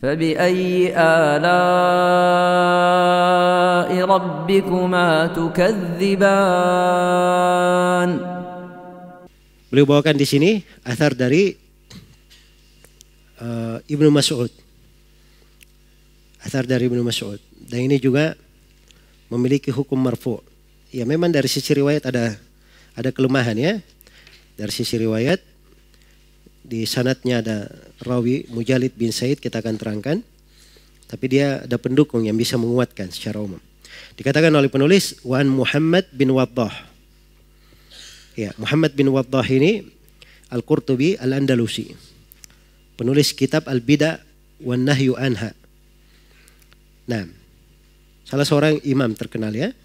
فبأي آلاء ربكما تكذبان. Beliau bawakan di sini athar dari Ibnu Mas'ud. Athar dari Ibnu Mas'ud. Dan ini juga memiliki hukum marfu'. Ya memang dari sisi riwayat ada kelemahan ya. Dari sisi riwayat di sanadnya ada rawi Mujalid bin Said, kita akan terangkan. Tapi dia ada pendukung yang bisa menguatkan secara umum. Dikatakan oleh penulis Wan Muhammad bin Waddah. Ya, Muhammad bin Waddah ini Al-Qurtubi Al-Andalusi. Penulis kitab Al-Bida' wan Nahyu Anha. Nah, salah seorang imam terkenal ya.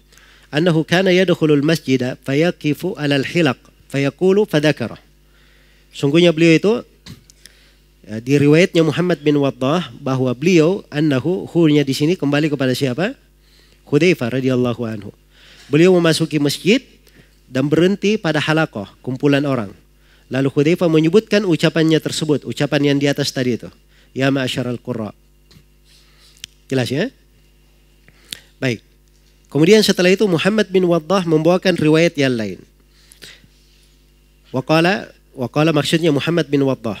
Annahu kana yadkhulul masjida fayaqifu 'alal hilaq fayaqulu fadakara. Sungguhnya beliau itu ya, di riwayatnya Muhammad bin Waddah bahwa beliau annahu hu-nya di sini kembali kepada siapa? Hudzaifah radhiyallahu anhu. Beliau memasuki masjid dan berhenti pada halaqah, kumpulan orang. Lalu Hudzaifah menyebutkan ucapannya tersebut, ucapan yang di atas tadi itu. Ya ma'asyaral qurra. Jelas ya? Baik. Kemudian setelah itu Muhammad bin Waddah membawakan riwayat yang lain. Waqala maksudnya Muhammad bin Waddah.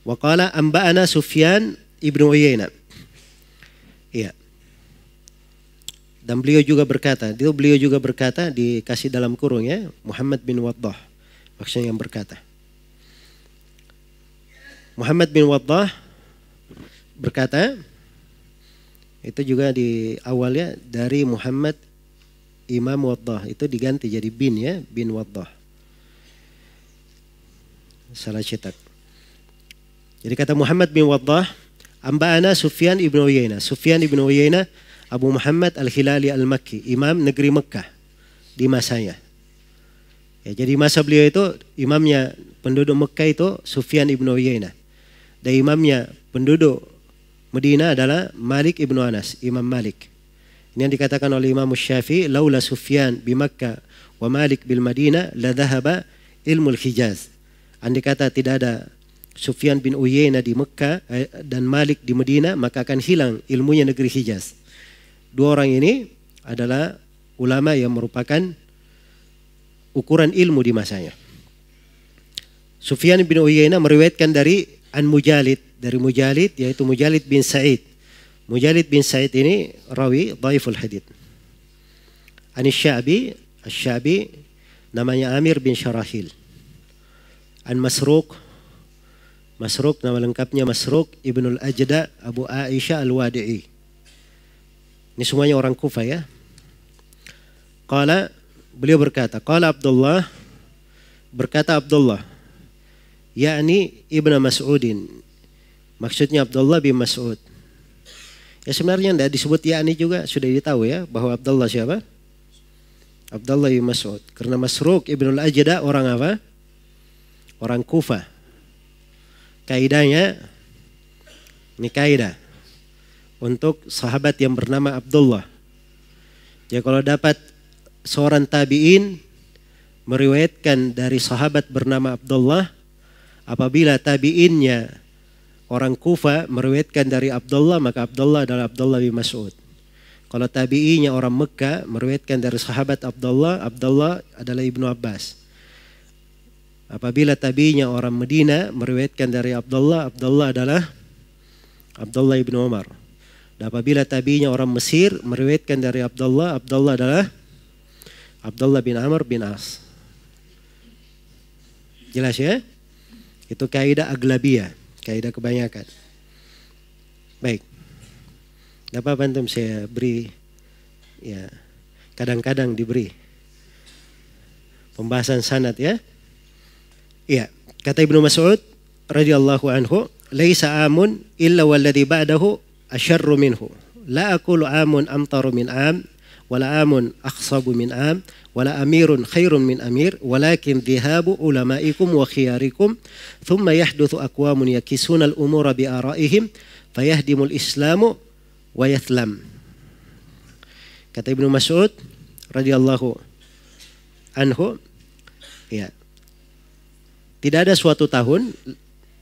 Waqala amba'ana Sufyan ibnu Uyainah. Iya. Dan beliau juga berkata, dikasih dalam kurung ya, Muhammad bin Waddah. Maksudnya yang berkata. Muhammad bin Waddah berkata, itu juga di awalnya dari Muhammad Imam Waddah, itu diganti jadi bin ya, bin Waddah. Salah cetak. Jadi kata Muhammad bin Waddah, amba'ana Sufyan ibnu Uyainah. Sufyan ibnu Uyainah Abu Muhammad Al-Hilali Al-Makki, imam negeri Mekkah di masanya. Ya, jadi masa beliau itu imamnya penduduk Mekkah itu Sufyan ibnu Uyainah. Dan imamnya penduduk Madinah adalah Malik ibnu Anas, Imam Malik. Ini yang dikatakan oleh Imam Syafi'i, laula Sufyan bi Makkah wa Malik bil Madinah la dhahaba ilmul Hijaz. Andai kata tidak ada Sufyan bin Uyainah di Mekkah dan Malik di Madinah, maka akan hilang ilmunya negeri Hijaz. Dua orang ini adalah ulama yang merupakan ukuran ilmu di masanya. Sufyan bin Uyainah meriwayatkan dari Mujalid, dari Mujalid yaitu Mujalid bin Sa'id. Mujalid bin Sa'id ini rawi dhaiful hadits. Asy-Sya'bi namanya Amir bin Syarahil. An Masruq nama lengkapnya Masruq ibnul Ajda Abu Aisyah Al-Wadi'i. Ini semuanya orang Kufah ya. Beliau berkata, berkata Abdullah, yakni Ibnu Mas'udin. Maksudnya Abdullah bin Mas'ud. Ya sebenarnya tidak disebut yakni juga sudah ditahu ya bahwa Abdullah siapa? Abdullah bin Mas'ud. Karena Masruq ibnul Ajda orang apa? Orang Kufah. Kaidahnya, ini kaidah untuk sahabat yang bernama Abdullah. Ya kalau dapat seorang tabi'in meriwayatkan dari sahabat bernama Abdullah, apabila tabi'innya orang Kufa meriwayatkan dari Abdullah, maka Abdullah adalah Abdullah bin Mas'ud. Kalau tabi'inya orang Mekah meriwayatkan dari sahabat Abdullah, Abdullah adalah Ibnu Abbas. Apabila tabi'inya orang Medina meriwayatkan dari Abdullah, Abdullah adalah Abdullah ibnu Umar. Dan apabila tabi'inya orang Mesir meriwayatkan dari Abdullah, Abdullah adalah Abdullah bin Amr bin As. Jelas ya? Itu kaidah aglabiyah, kaidah kebanyakan. Baik. Dapat bantu saya beri ya, kadang-kadang diberi pembahasan sanad ya. Iya, kata Ibnu Mas'ud radhiyallahu anhu, "Laisa amun illa walladhi ba'dahu asyarru minhu. La aqulu amun amtaru min am, wala amun akhsabu min am, wala amirun khairun min amir, walakin dhihabu ulamaikum wa khiyarikum, thumma yahduthu aqwamun yakisuna al-umura bi ara'ihim, fayahdimul islamu wa yathlam." Kata Ibnu Mas'ud radhiyallahu anhu, ya, tidak ada suatu tahun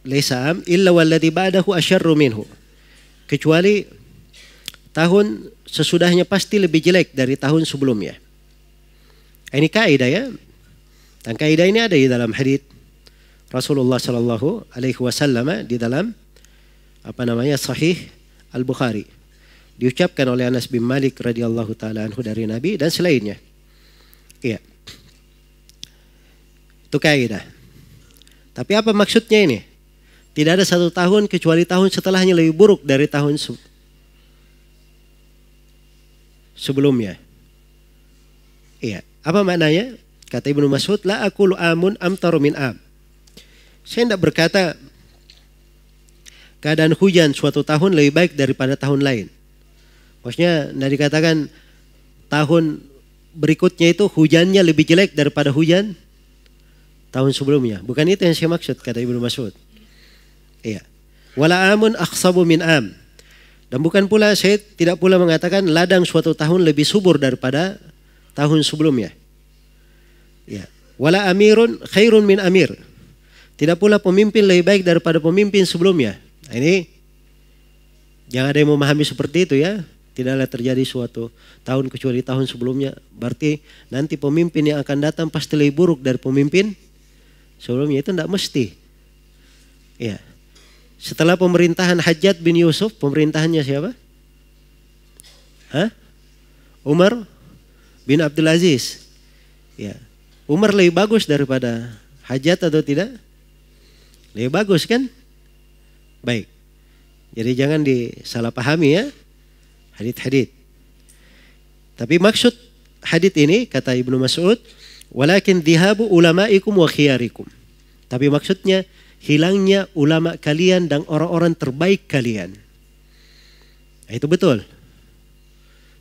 laisa am illa walladhi ba'dahu asyarru minhu. kecuali tahun sesudahnya pasti lebih jelek dari tahun sebelumnya. Ini kaidah ya. Dan kaidah ini ada di dalam hadits Rasulullah sallallahu alaihi wasallam di dalam Sahih Al-Bukhari. Diucapkan oleh Anas bin Malik radhiyallahu taala anhu dari Nabi dan selainnya. Iya. Itu kaidah. Tapi apa maksudnya ini? Tidak ada satu tahun kecuali tahun setelahnya lebih buruk dari tahun sebelumnya. Iya. Apa maknanya? Kata Ibnu Mas'ud, la aqulu amun amtaru min am. Saya tidak berkata keadaan hujan suatu tahun lebih baik daripada tahun lain. Maksudnya tidak dikatakan tahun berikutnya itu hujannya lebih jelek daripada hujan tahun sebelumnya. Bukan itu yang saya maksud, kata Ibnu Mas'ud. Iya. Wala amun akhsabu min am. Dan bukan pula, saya tidak pula mengatakan ladang suatu tahun lebih subur daripada tahun sebelumnya. Ya. Wala amirun khairun min amir. Tidak pula pemimpin lebih baik daripada pemimpin sebelumnya. Nah, ini jangan ada yang memahami seperti itu ya. Tidaklah terjadi suatu tahun kecuali tahun sebelumnya. Berarti nanti pemimpin yang akan datang pasti lebih buruk dari pemimpin sebelumnya. Itu tidak mesti. Ya. Setelah pemerintahan Hajjaj bin Yusuf, pemerintahannya siapa? Umar bin Abdul Aziz. Ya. Umar lebih bagus daripada Hajjaj atau tidak? Lebih bagus kan? Baik. Jadi jangan disalahpahami ya hadits-hadits. Tapi maksud hadits ini kata Ibnu Mas'ud, walakin dhihabu ulama'ikum wa khiyarikum. Tapi maksudnya hilangnya ulama kalian dan orang-orang terbaik kalian. Nah, itu betul.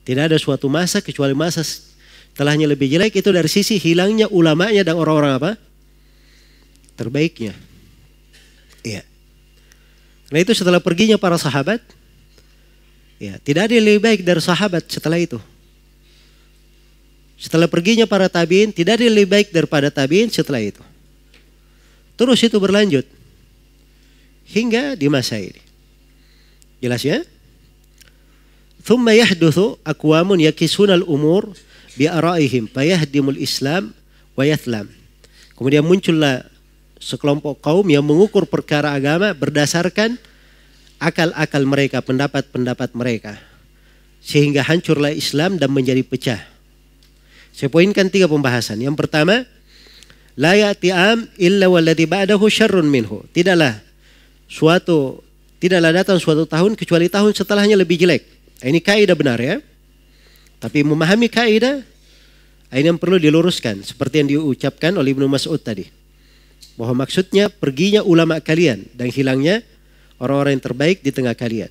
Tidak ada suatu masa kecuali masa setelahnya lebih jelek, itu dari sisi hilangnya ulamanya dan orang-orang apa? Terbaiknya. Iya. Nah itu setelah perginya para sahabat, ya tidak ada yang lebih baik dari sahabat setelah itu. Setelah perginya para tabiin, tidak ada yang lebih baik daripada tabiin setelah itu. Terus itu berlanjut hingga di masa ini. Jelas ya? Thumma yahduthu aqwamun yakisunal umur bi ara'ihim fayahdimul Islam wa yathlam. Kemudian muncullah sekelompok kaum yang mengukur perkara agama berdasarkan akal-akal mereka, pendapat-pendapat mereka. Sehingga hancurlah Islam dan menjadi pecah. Saya poinkan 3 pembahasan. Yang pertama, la ya'ti am illa walladhi ba'dahu syarrun minhu. Tidaklah datang suatu tahun kecuali tahun setelahnya lebih jelek. Ini kaidah benar ya. Tapi memahami kaidah ini yang perlu diluruskan seperti yang diucapkan oleh Ibnu Mas'ud tadi. Bahwa maksudnya perginya ulama kalian dan hilangnya orang-orang yang terbaik di tengah kalian.